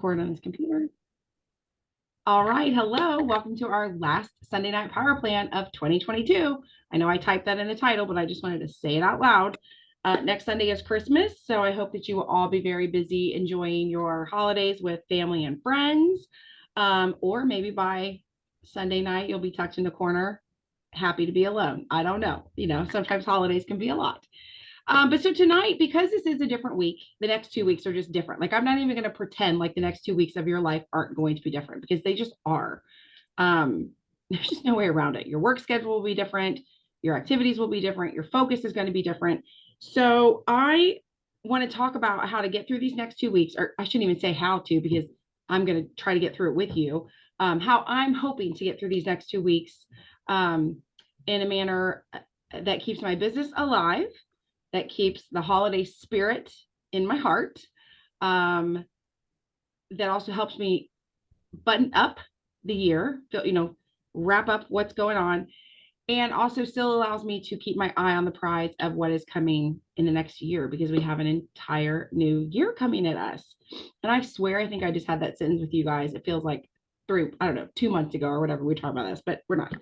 Record on this computer. All right. Hello. Welcome to our last Sunday night power plan of 2022. I know I typed that in the title, but I just wanted to say it out loud. Next Sunday is Christmas, so I hope that you will all be very busy enjoying your holidays with family and friends. Or maybe by Sunday night, you'll be tucked in the corner, happy to be alone. I don't know. Sometimes holidays can be a lot. But so tonight, because this is a different week, the next 2 weeks are just different. Like I'm not even going to pretend like the next 2 weeks of your life aren't going to be different because they just are. There's just no way around it. Your work schedule will be different. Your activities will be different. Your focus is going to be different. So I want to talk about how to get through these next 2 weeks, or I shouldn't even say how to, because I'm going to try to get through it with you. How I'm hoping to get through these next 2 weeks in a manner that keeps my business alive, that keeps the holiday spirit in my heart, that also helps me button up the year, wrap up what's going on, and also still allows me to keep my eye on the prize of what is coming in the next year, because we have an entire new year coming at us. And I swear, I think I just had that sentence with you guys. It feels like 2 months ago or whatever we talked about this, but we're not.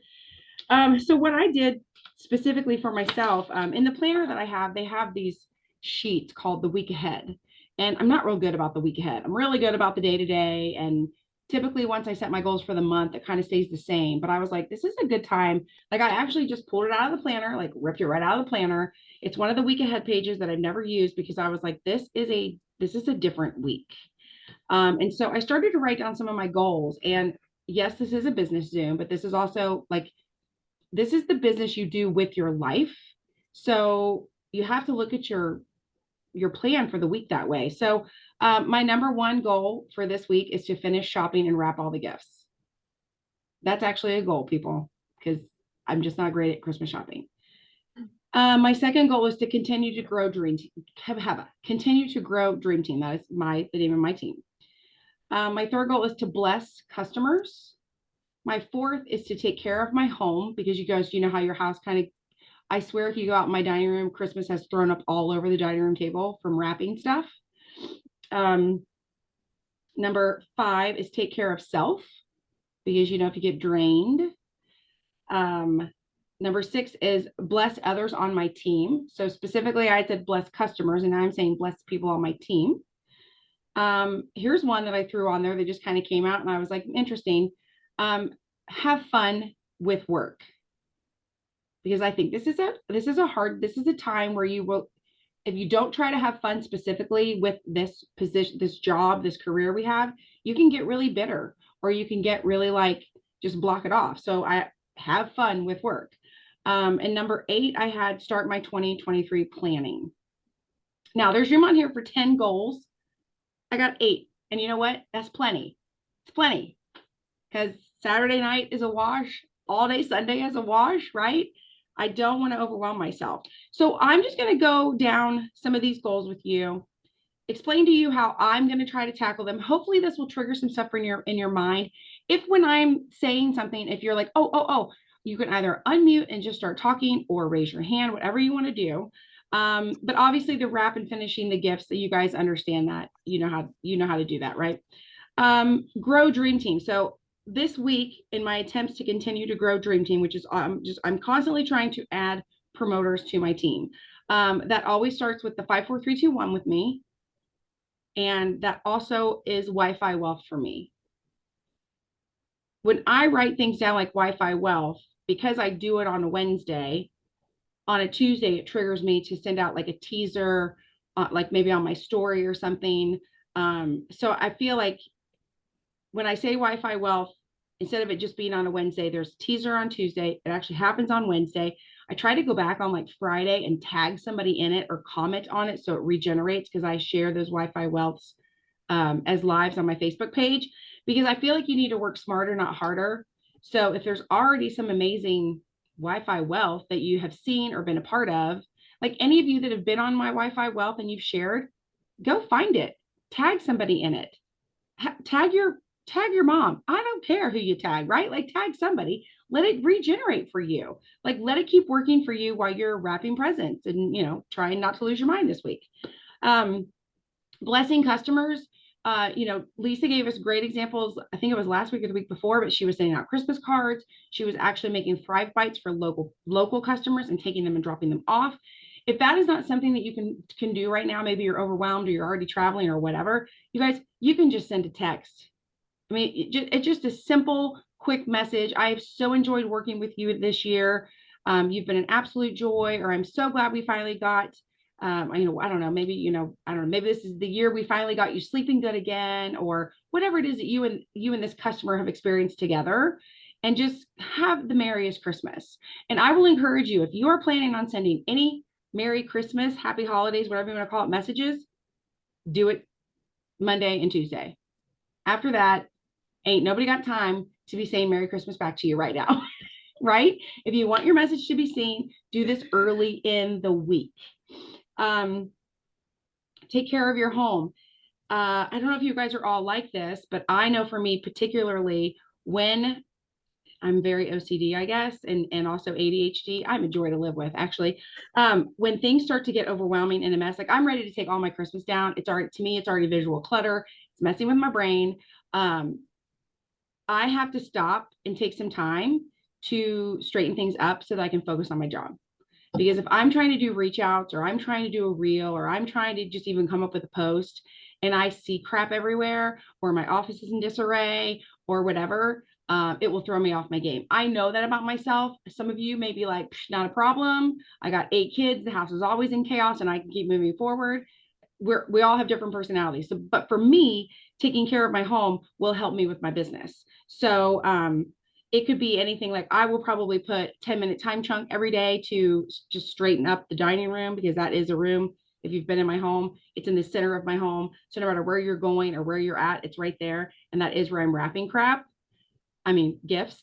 So what I did specifically for myself, in the planner that I have, they have these sheets called the week ahead. And I'm not real good about the week ahead. I'm really good about the day to day. And typically once I set my goals for the month, it kind of stays the same. But I was like, this is a good time. Like I actually just pulled it out of the planner, like ripped it right out of the planner. It's one of the week ahead pages that I've never used because I was like, this is a different week. And so I started to write down some of my goals. And yes, this is a business Zoom, but this is also like, this is the business you do with your life. So you have to look at your plan for the week that way. So my number one goal for this week is to finish shopping and wrap all the gifts. That's actually a goal, people, because I'm just not great at Christmas shopping. My second goal is to continue to grow Dream Team. Continue to grow Dream Team. That is the name of my team. My third goal is to bless customers. My fourth is to take care of my home, because you guys, you know how your house kind of, I swear if you go out in my dining room, Christmas has thrown up all over the dining room table from wrapping stuff. Number 5 is take care of self, because if you get drained. Number 6 is bless others on my team. So specifically I said bless customers, and now I'm saying bless people on my team. Here's one that I threw on there that just kind of came out and I was like, interesting. Have fun with work, because I think this is a time where you will, if you don't try to have fun specifically with this position, this job, this career we have, you can get really bitter, or you can get really like, just block it off. So I have fun with work. And number 8, I had start my 2023 planning. Now there's room on here for 10 goals. I got 8. And you know what? That's plenty. It's plenty. Because Saturday night is a wash, all day Sunday is a wash, right? I don't want to overwhelm myself. So I'm just going to go down some of these goals with you, explain to you how I'm going to try to tackle them. Hopefully this will trigger some stuff in your mind. If when I'm saying something, if you're like, oh, you can either unmute and just start talking, or raise your hand, whatever you want to do. But obviously the wrap and finishing the gifts, that you guys understand that, you know how to do that, right? Grow Dream Team. So this week, in my attempts to continue to grow Dream Team, which is I'm constantly trying to add promoters to my team. That always starts with the 5, 4, 3, 2, 1 with me. And that also is Wi-Fi wealth for me. When I write things down like Wi-Fi wealth, because I do it on a Wednesday, on a Tuesday, it triggers me to send out like a teaser, like maybe on my story or something. So I feel like when I say Wi-Fi wealth, instead of it just being on a Wednesday, there's a teaser on Tuesday. It actually happens on Wednesday. I try to go back on like Friday and tag somebody in it or comment on it so it regenerates, because I share those Wi-Fi wealths as lives on my Facebook page, because I feel like you need to work smarter, not harder. So if there's already some amazing Wi-Fi wealth that you have seen or been a part of, like any of you that have been on my Wi-Fi wealth and you've shared, go find it, tag somebody in it, tag your mom. I don't care who you tag, right? Like tag somebody, let it regenerate for you. Like let it keep working for you while you're wrapping presents and, trying not to lose your mind this week. Blessing customers. Lisa gave us great examples. I think it was last week or the week before, but she was sending out Christmas cards. She was actually making Thrive Bites for local customers and taking them and dropping them off. If that is not something that you can do right now, maybe you're overwhelmed or you're already traveling or whatever, you guys, you can just send a text. I mean, it's just a simple, quick message. I've so enjoyed working with you this year. You've been an absolute joy, or I'm so glad we finally got I don't know, maybe, I don't know, maybe this is the year we finally got you sleeping good again, or whatever it is that you and this customer have experienced together, and just have the merriest Christmas. And I will encourage you, if you are planning on sending any Merry Christmas, Happy Holidays, whatever you want to call it, messages, do it Monday and Tuesday. After that, ain't nobody got time to be saying Merry Christmas back to you right now, right? If you want your message to be seen, do this early in the week. Take care of your home. I don't know if you guys are all like this, but I know for me, particularly when I'm very OCD, I guess, and also ADHD. I'm a joy to live with, actually. When things start to get overwhelming and a mess, like I'm ready to take all my Christmas down. It's already, to me, it's already visual clutter. It's messing with my brain. I have to stop and take some time to straighten things up so that I can focus on my job. Because if I'm trying to do reach outs, or I'm trying to do a reel, or I'm trying to just even come up with a post and I see crap everywhere, or my office is in disarray or whatever, it will throw me off my game. I know that about myself. Some of you may be like, not a problem. I got 8 kids. The house is always in chaos and I can keep moving forward. We all have different personalities. So, but for me, taking care of my home will help me with my business. So, it could be anything. Like I will probably put 10-minute time chunk every day to just straighten up the dining room, because that is a room. If you've been in my home, it's in the center of my home. So no matter where you're going or where you're at, it's right there. And that is where I'm wrapping crap. I mean, gifts.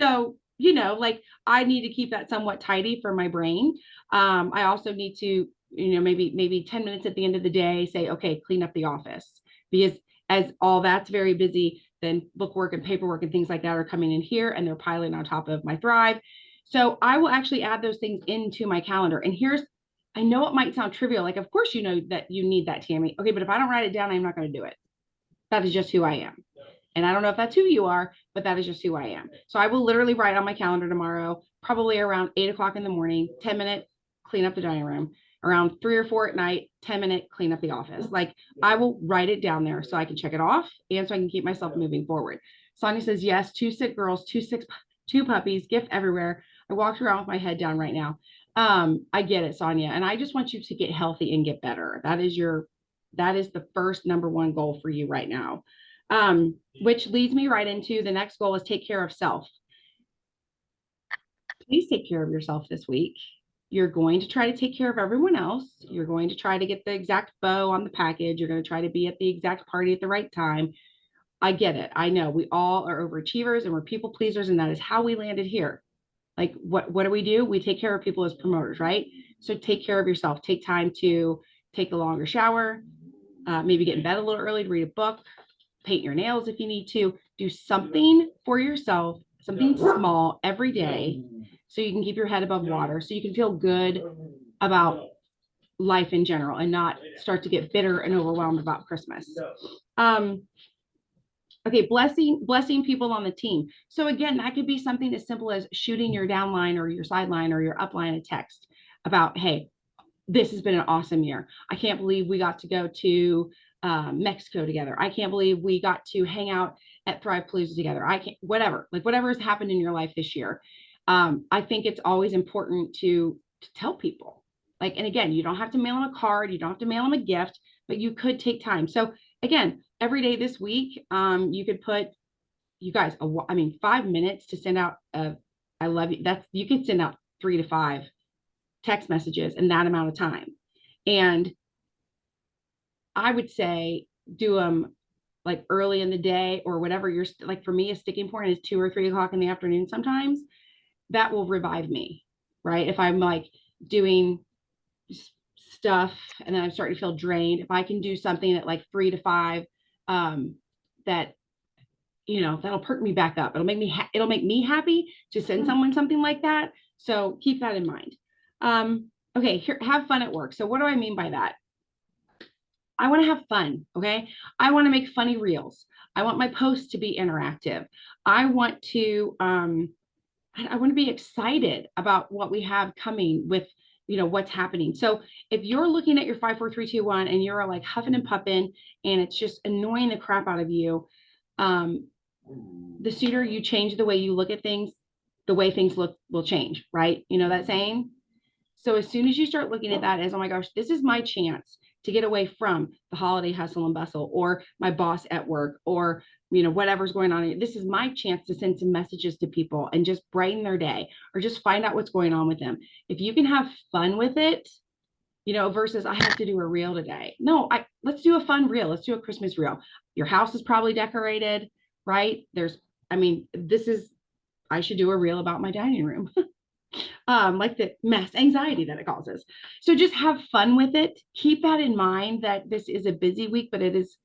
So, like I need to keep that somewhat tidy for my brain. I also need to, maybe 10 minutes at the end of the day, say, okay, clean up the office, because as all that's very busy, then bookwork and paperwork and things like that are coming in here and they're piling on top of my Thrive. So I will actually add those things into my calendar. And I know it might sound trivial. Like, of course, you know that you need that, Tammy. Okay, but if I don't write it down, I'm not going to do it. That is just who I am. And I don't know if that's who you are, but that is just who I am. So I will literally write on my calendar tomorrow, probably around 8 o'clock in the morning, 10-minute clean up the dining room, around 3 or 4 at night, 10-minute clean up the office. Like I will write it down there so I can check it off and so I can keep myself moving forward. Sonia says, yes, 2 sick girls, 2 puppies, gift everywhere. I walked around with my head down right now. I get it, Sonia. And I just want you to get healthy and get better. That is the first number one goal for you right now. Which leads me right into the next goal is take care of self. Please take care of yourself this week. You're going to try to take care of everyone else. You're going to try to get the exact bow on the package. You're going to try to be at the exact party at the right time. I get it. I know we all are overachievers and we're people pleasers, and that is how we landed here. Like what do? We take care of people as promoters, right? So take care of yourself. Take time to take a longer shower, maybe get in bed a little early to read a book, paint your nails if you need to. Do something for yourself, something small every day, so you can keep your head above water, so you can feel good about life in general and not start to get bitter and overwhelmed about Christmas. Okay, blessing people on the team. So again, that could be something as simple as shooting your downline or your sideline or your upline a text about, hey, this has been an awesome year. I can't believe we got to go to Mexico together. I can't believe we got to hang out at Thrive Palooza together. Whatever has happened in your life this year. I think it's always important to tell people. Like, and again, you don't have to mail them a card, you don't have to mail them a gift, but you could take time. So again, every day this week, you could put, you guys, 5 minutes to send out I love you. You could send out 3 to 5 text messages in that amount of time. And I would say do them like early in the day, or whatever you're like. For me, a sticking point is 2 or 3 o'clock in the afternoon. Sometimes that will revive me, right? If I'm like doing stuff and then I'm starting to feel drained, if I can do something at like 3 to 5, that, that'll perk me back up. It'll make me happy to send someone something like that. So keep that in mind. Okay, here, have fun at work. So what do I mean by that? I want to have fun. Okay. I want to make funny reels. I want my posts to be interactive. I want to, I want to be excited about what we have coming with, what's happening. So if you're looking at your 5, 4, 3, 2, 1 and you're like huffing and puffing and it's just annoying the crap out of you, the sooner you change the way you look at things, the way things look will change, right? You know that saying? So as soon as you start looking at that as, oh my gosh, this is my chance to get away from the holiday hustle and bustle or my boss at work or, whatever's going on. This is my chance to send some messages to people and just brighten their day or just find out what's going on with them. If you can have fun with it, versus I have to do a reel today. No, let's do a fun reel. Let's do a Christmas reel. Your house is probably decorated, right? I should do a reel about my dining room. Like the mass anxiety that it causes. So just have fun with it. Keep that in mind that this is a busy week, but it is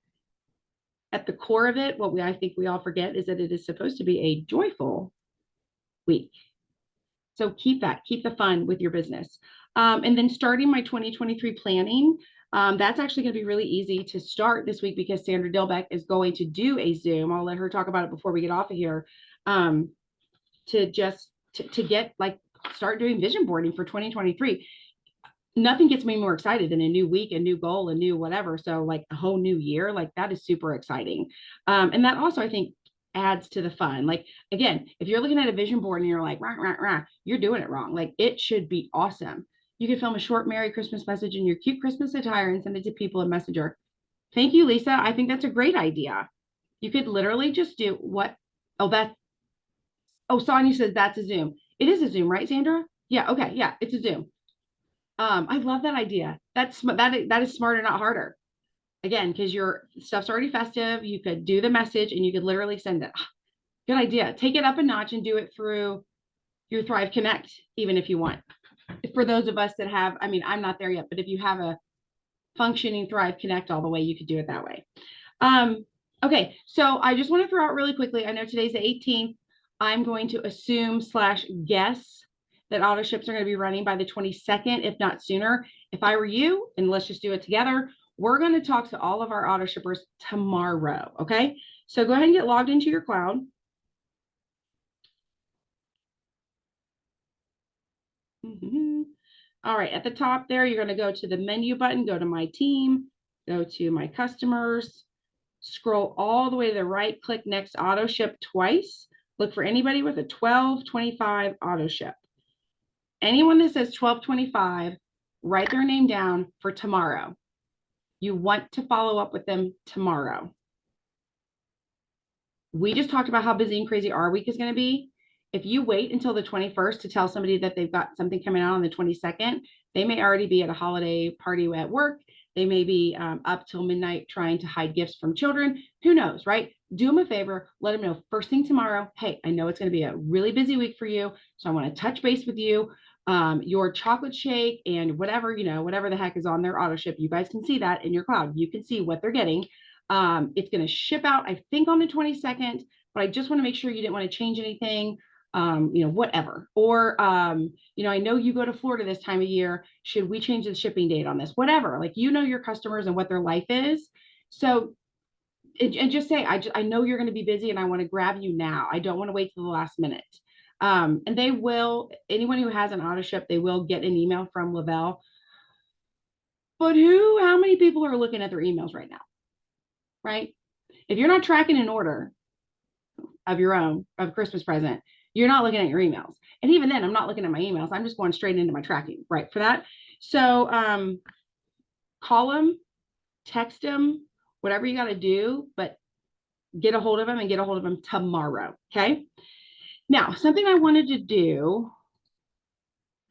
at the core of it. I think we all forget is that it is supposed to be a joyful week. So keep the fun with your business. And then starting my 2023 planning, that's actually going to be really easy to start this week because Sandra Dilbeck is going to do a Zoom. I'll let her talk about it before we get off of here. To get like start doing vision boarding for 2023. Nothing gets me more excited than a new week, a new goal, a new whatever. So like a whole new year, like that is super exciting. And that also I think adds to the fun. Like again, if you're looking at a vision board and you're like, rah, rah, rah, you're doing it wrong. Like it should be awesome. You could film a short Merry Christmas message in your cute Christmas attire and send it to people in Messenger. Thank you, Lisa. I think that's a great idea. You could literally just do what? Sonia says that's a Zoom. It is a Zoom, right, Sandra? Yeah. Okay. Yeah, it's a Zoom. I love that idea. That is smarter, not harder. Again, because your stuff's already festive. You could do the message and you could literally send it. Good idea. Take it up a notch and do it through your Thrive Connect, even if you want. For those of us that have, I'm not there yet, but if you have a functioning Thrive Connect all the way, you could do it that way. Okay, so I just want to throw out really quickly. I know today's the 18th. I'm going to assume / guess that auto ships are going to be running by the 22nd, if not sooner. If I were you, and let's just do it together, we're going to talk to all of our auto shippers tomorrow. Okay, so go ahead and get logged into your cloud. All right, at the top there, you're going to go to the menu button, go to my team, go to my customers, scroll all the way to the right, click next auto ship twice. Look for anybody with a 1225 auto ship. Anyone that says 1225, write their name down for tomorrow. You want to follow up with them tomorrow. We just talked about how busy and crazy our week is going to be. If you wait until the 21st to tell somebody that they've got something coming out on the 22nd, they may already be at a holiday party at work. They may be up till midnight trying to hide gifts from children. Who knows, right? Do them a favor. Let them know first thing tomorrow. Hey, I know it's going to be a really busy week for you. So I want to touch base with you. Your chocolate shake and whatever the heck is on their auto ship. You guys can see that in your cloud. You can see what they're getting. It's going to ship out, I think, on the 22nd, but I just want to make sure you didn't want to change anything. Whatever. Or, I know you go to Florida this time of year. Should we change the shipping date on this? Whatever. Like, your customers and what their life is. So, and just say, I know you're going to be busy and I want to grab you now. I don't want to wait till the last minute. And they will, anyone who has an auto ship, they will get an email from Lavelle. But how many people are looking at their emails right now? Right? If you're not tracking an order of your own, of a Christmas present, you're not looking at your emails. And even then, I'm not looking at my emails. I'm just going straight into my tracking, right, for that. So call them, text them, whatever you got to do, but get a hold of them and get a hold of them tomorrow, okay? Now, something I wanted to do,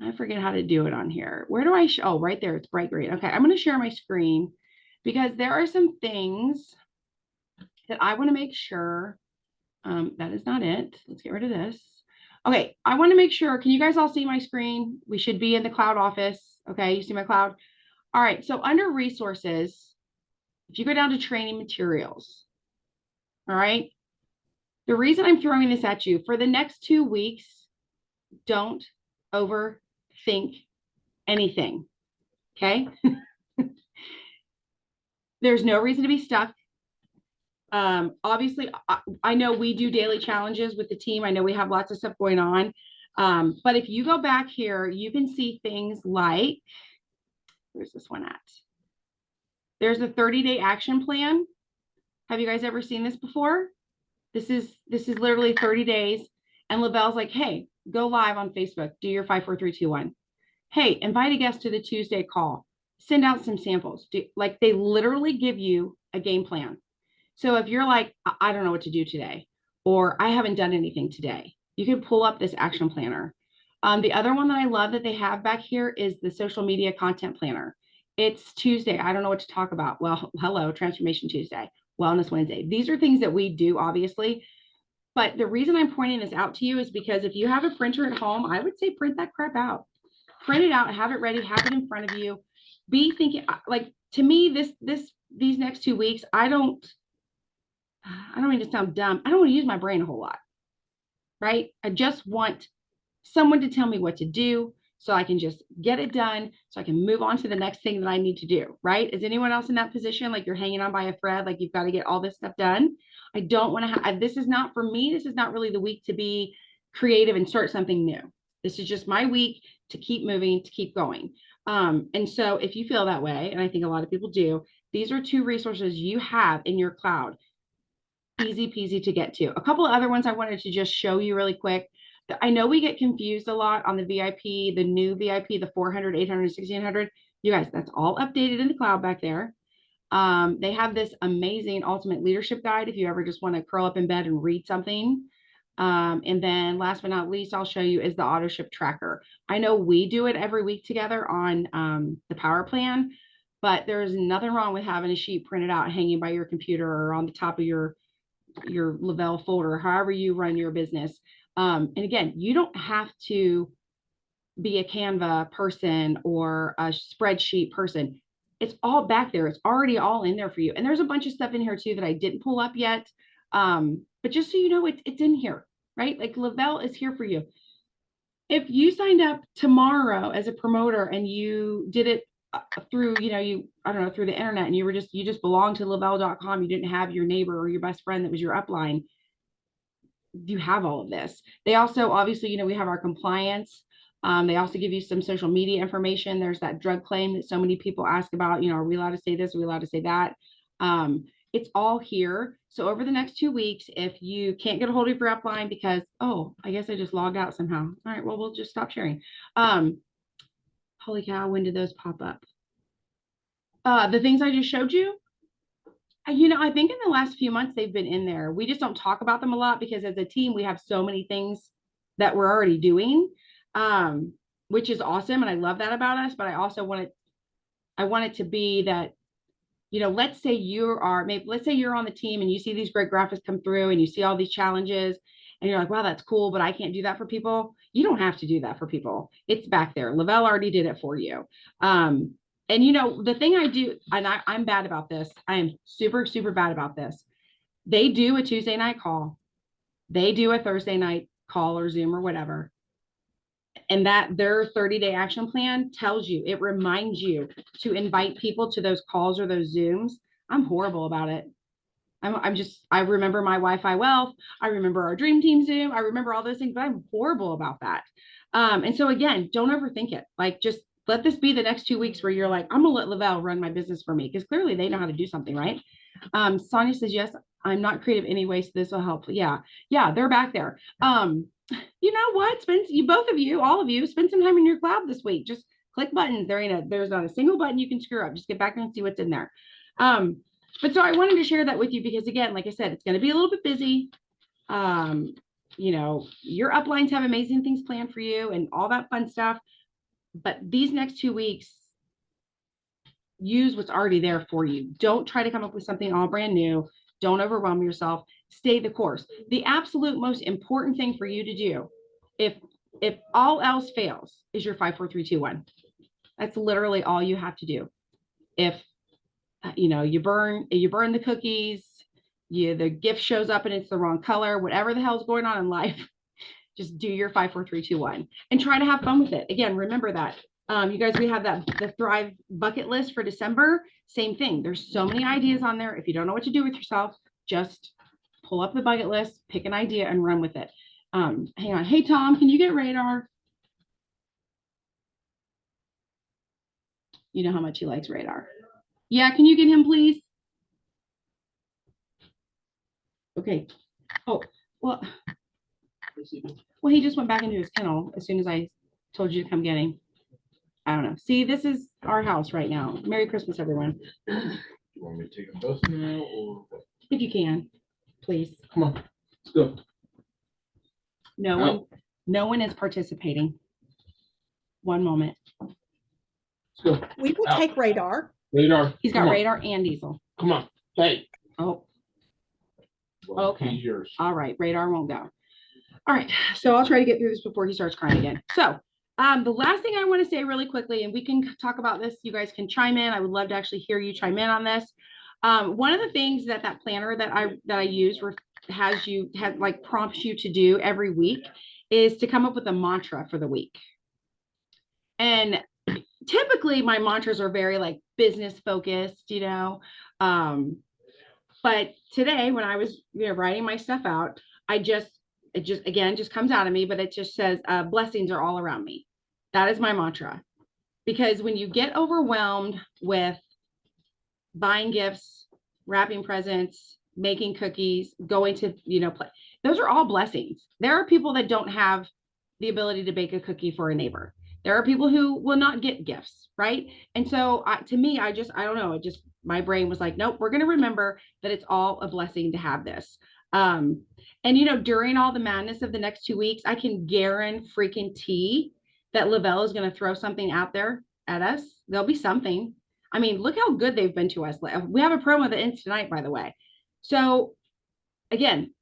I forget how to do it on here. Where do I show? Oh, right there, it's bright green. Okay, I'm going to share my screen because there are some things that I want to make sure. That is not it. Let's get rid of this. Okay, I want to make sure, can you guys all see my screen? We should be in the cloud office. Okay, you see my cloud? All right, so under resources, if you go down to training materials, all right, the reason I'm throwing this at you, for the next 2 weeks, don't overthink anything, okay? There's no reason to be stuck. Obviously, I know we do daily challenges with the team. I know we have lots of stuff going on. But if you go back here, you can see things like, where's this one at? There's a 30-day action plan. Have you guys ever seen this before? This is literally 30 days. And Lavelle's like, hey, go live on Facebook, do your 5, 4, 3, 2, 1. Hey, invite a guest to the Tuesday call. Send out some samples. Like they literally give you a game plan. So if you're like, I don't know what to do today, or I haven't done anything today, you can pull up this action planner. The other one that I love that they have back here is the social media content planner. It's Tuesday. I don't know what to talk about. Well, hello, Transformation Tuesday, Wellness Wednesday. These are things that we do, obviously. But the reason I'm pointing this out to you is because if you have a printer at home, I would say print that crap out. Print it out, have it ready, have it in front of you. Be thinking, like, to me, these next 2 weeks, I don't mean to sound dumb. I don't want to use my brain a whole lot, right? I just want someone to tell me what to do so I can just get it done so I can move on to the next thing that I need to do, right? Is anyone else in that position? Like you're hanging on by a thread, like you've got to get all this stuff done. I don't want to have, this is not for me. This is not really the week to be creative and start something new. This is just my week to keep moving, to keep going. And so if you feel that way, and I think a lot of people do, these are 2 resources you have in your cloud. Easy peasy to get to. A couple of other ones I wanted to just show you really quick. I know we get confused a lot on the VIP, the new VIP, the 400, 800, 1600. You guys, that's all updated in the cloud back there. They have this amazing ultimate leadership guide if you ever just want to curl up in bed and read something. And then last but not least, I'll show you is the auto ship tracker. I know we do it every week together on the power plan, but there's nothing wrong with having a sheet printed out hanging by your computer or on the top of your Lavelle folder, however you run your business. And again, you don't have to be a Canva person or a spreadsheet person. It's all back there. It's already all in there for you. And there's a bunch of stuff in here too that I didn't pull up yet. But just so you know, it's in here, right? Like Lavelle is here for you. If you signed up tomorrow as a promoter and you did it through, I don't know, through the internet, and you just belonged to Lavelle.com, you didn't have your neighbor or your best friend that was your upline, you have all of this. They also, obviously, we have our compliance. They also give you some social media information. There's that drug claim that so many people ask about, are we allowed to say this? Are we allowed to say that? It's all here. So over the next 2 weeks, if you can't get a hold of your upline because, oh, I guess I just logged out somehow. All right, well, we'll just stop sharing. Holy cow, when did those pop up? The things I just showed you, I think in the last few months they've been in there. We just don't talk about them a lot because as a team, we have so many things that we're already doing, which is awesome. And I love that about us, but I also want it to be that, let's say you're on the team and you see these great graphics come through and you see all these challenges and you're like, wow, that's cool, but I can't do that for people. You don't have to do that for people. It's back there. Lavelle already did it for you. And the thing I do, and I'm bad about this. I am super, super bad about this. They do a Tuesday night call. They do a Thursday night call or Zoom or whatever. And that their 30-day action plan tells you, it reminds you to invite people to those calls or those Zooms. I'm horrible about it. I remember my Wi-Fi wealth. I remember our dream team Zoom. I remember all those things, but I'm horrible about that. And so again, don't overthink it. Like just let this be the next 2 weeks where you're like, I'm gonna let Lavelle run my business for me because clearly they know how to do something, right? Sonia says, yes, I'm not creative anyway, so this will help. Yeah, they're back there. You know what? All of you, spend some time in your cloud this week. Just click buttons. There's not a single button you can screw up. Just get back and see what's in there. But so I wanted to share that with you because again, like I said, it's going to be a little bit busy. Your uplines have amazing things planned for you and all that fun stuff. But these next 2 weeks, use what's already there for you. Don't try to come up with something all brand new. Don't overwhelm yourself. Stay the course. The absolute most important thing for you to do, if all else fails, is your 5, 4, 3, 2, 1. That's literally all you have to do. If you burn the cookies, the gift shows up and it's the wrong color, whatever the hell's going on in life, just do your 5, 4, 3, 2, 1 and try to have fun with it. Again, remember that You guys, we have the Thrive bucket list for December. Same thing. There's so many ideas on there. If you don't know what to do with yourself, just pull up the bucket list, pick an idea and run with it. Hang on. Hey, Tom, can you get Radar? You know how much he likes Radar. Yeah, can you get him, please? Okay. Oh, well, he just went back into his kennel as soon as I told you to come get him. I don't know. See, this is our house right now. Merry Christmas, everyone. You want me to take them both now, or what? If you can, please. Come on, let's go. No one is participating. One moment. Let's go. We will take Radar. Radar. He's got Radar and Diesel. Come on. Hey. Oh, Well, okay. he's yours. All right. Radar won't go. All right. So I'll try to get through this before he starts crying again. So the last thing I want to say really quickly, and we can talk about this, you guys can chime in. I would love to actually hear you chime in on this. One of the things that planner that I use has like prompts you to do every week is to come up with a mantra for the week. And typically my mantras are very like business focused, you know. But today when I was writing my stuff out, it just comes out of me, but it just says blessings are all around me. That is my mantra. Because when you get overwhelmed with buying gifts, wrapping presents, making cookies, going to, play, those are all blessings. There are people that don't have the ability to bake a cookie for a neighbor. There are people who will not get gifts, right? And so to me, I don't know, my brain was like, nope, we're going to remember that it's all a blessing to have this. And, during all the madness of the next 2 weeks, I can guarantee that Lavelle is going to throw something out there at us. There'll be something. I mean, look how good they've been to us. We have a promo that ends tonight, by the way. So again,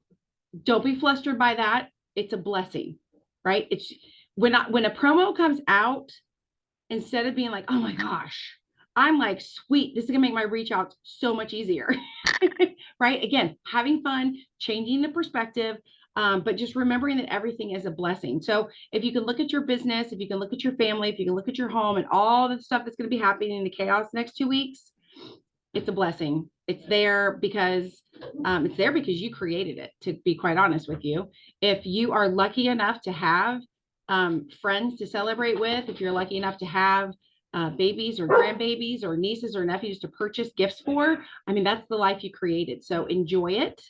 don't be flustered by that. It's a blessing, right? It's when a promo comes out, instead of being like, oh my gosh, I'm like, sweet, this is gonna make my reach out so much easier, right? Again, having fun, changing the perspective, but just remembering that everything is a blessing. So if you can look at your business, if you can look at your family, if you can look at your home and all the stuff that's going to be happening in the chaos next 2 weeks, it's a blessing. It's there because you created it, to be quite honest with you. If you are lucky enough to have friends to celebrate with, if you're lucky enough to have babies or grandbabies or nieces or nephews to purchase gifts for, I mean, that's the life you created. So enjoy it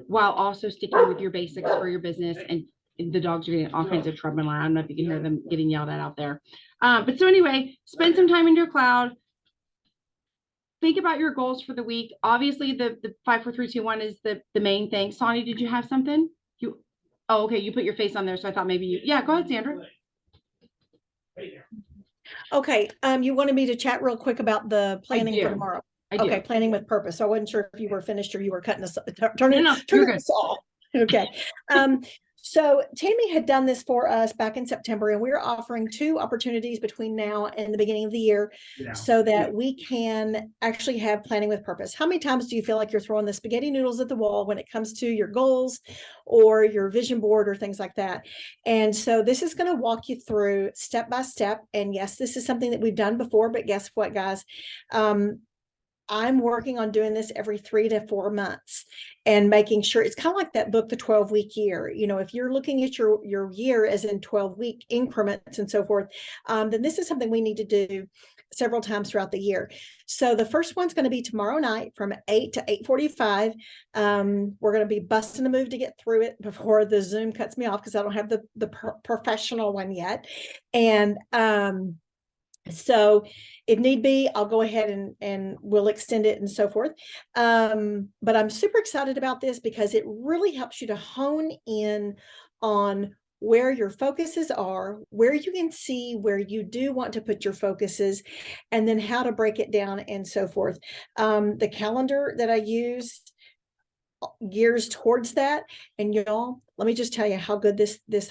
while also sticking with your basics for your business. And the dogs are getting all kinds of trouble. I don't know if you can hear them getting yelled at out there. But so anyway, spend some time in your cloud. Think about your goals for the week. Obviously, the 5, 4, 3, 2, 1 is the main thing. Sonny, did you have something? Oh, okay. You put your face on there, so I thought maybe yeah. Go ahead, Sandra. Okay. You wanted me to chat real quick about the planning for tomorrow. Okay, planning with purpose. So I wasn't sure if you were finished or you were cutting us, turning us off. Okay. So Tammy had done this for us back in September, and we're offering 2 opportunities between now and the beginning of the year so that we can actually have planning with purpose. How many times do you feel like you're throwing the spaghetti noodles at the wall when it comes to your goals or your vision board or things like that? And so this is going to walk you through step by step. And yes, this is something that we've done before, but guess what, guys? I'm working on doing this every 3 to 4 months and making sure it's kind of like that book, The 12-Week Year. If you're looking at your year as in 12-week increments and so forth, then this is something we need to do several times throughout the year. So the first one's going to be tomorrow night from 8 to 8:45. We're going to be busting a move to get through it before the Zoom cuts me off because I don't have the professional one yet. And so if need be, I'll go ahead and we'll extend it and so forth. But I'm super excited about this because it really helps you to hone in on where your focuses are, where you can see where you do want to put your focuses, and then how to break it down and so forth. The calendar that I use gears towards that. And y'all, let me just tell you how good this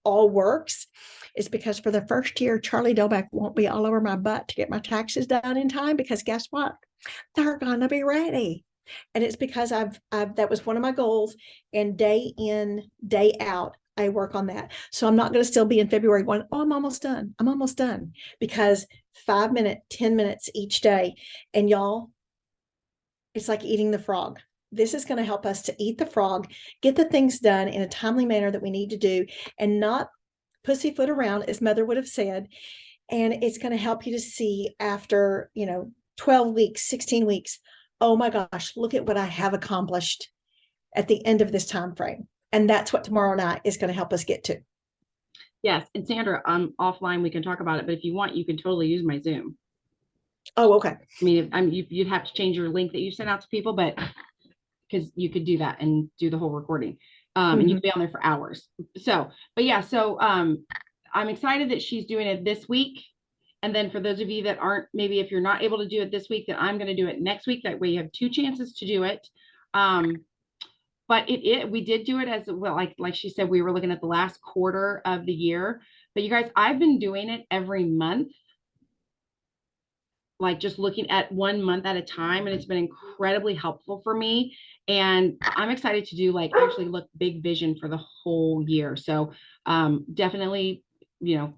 all works. Is because for the first year, Charlie Doback won't be all over my butt to get my taxes done in time, because guess what? They're gonna be ready. And it's because that was one of my goals, and day in, day out, I work on that. So I'm not going to still be in February going, oh, I'm almost done. I'm almost done, because 5 minutes, 10 minutes each day. And y'all, it's like eating the frog. This is going to help us to eat the frog, get the things done in a timely manner that we need to do, and not pussyfoot around, as Mother would have said. And it's going to help you to see after, 12 weeks, 16 weeks, oh my gosh, look at what I have accomplished at the end of this time frame. And that's what tomorrow night is going to help us get to. Yes. And Sandra, offline, we can talk about it, but if you want, you can totally use my Zoom. Oh, okay. I mean, you'd have to change your link that you sent out to people, but because you could do that and do the whole recording. And you could be on there for hours. So, but yeah, so I'm excited that she's doing it this week. And then for those of you that aren't, maybe if you're not able to do it this week, then I'm going to do it next week. That way you have 2 chances to do it. But we did do it as well, like she said, we were looking at the last quarter of the year. But you guys, I've been doing it every month, like just looking at 1 month at a time, and it's been incredibly helpful for me. And I'm excited to do like actually look big vision for the whole year. So definitely,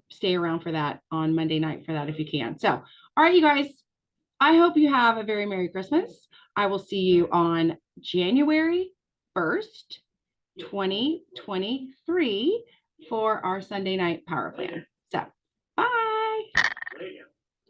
stay around for that on Monday night for that if you can. So, all right, you guys, I hope you have a very Merry Christmas. I will see you on January 1st, 2023 for our Sunday night power plan.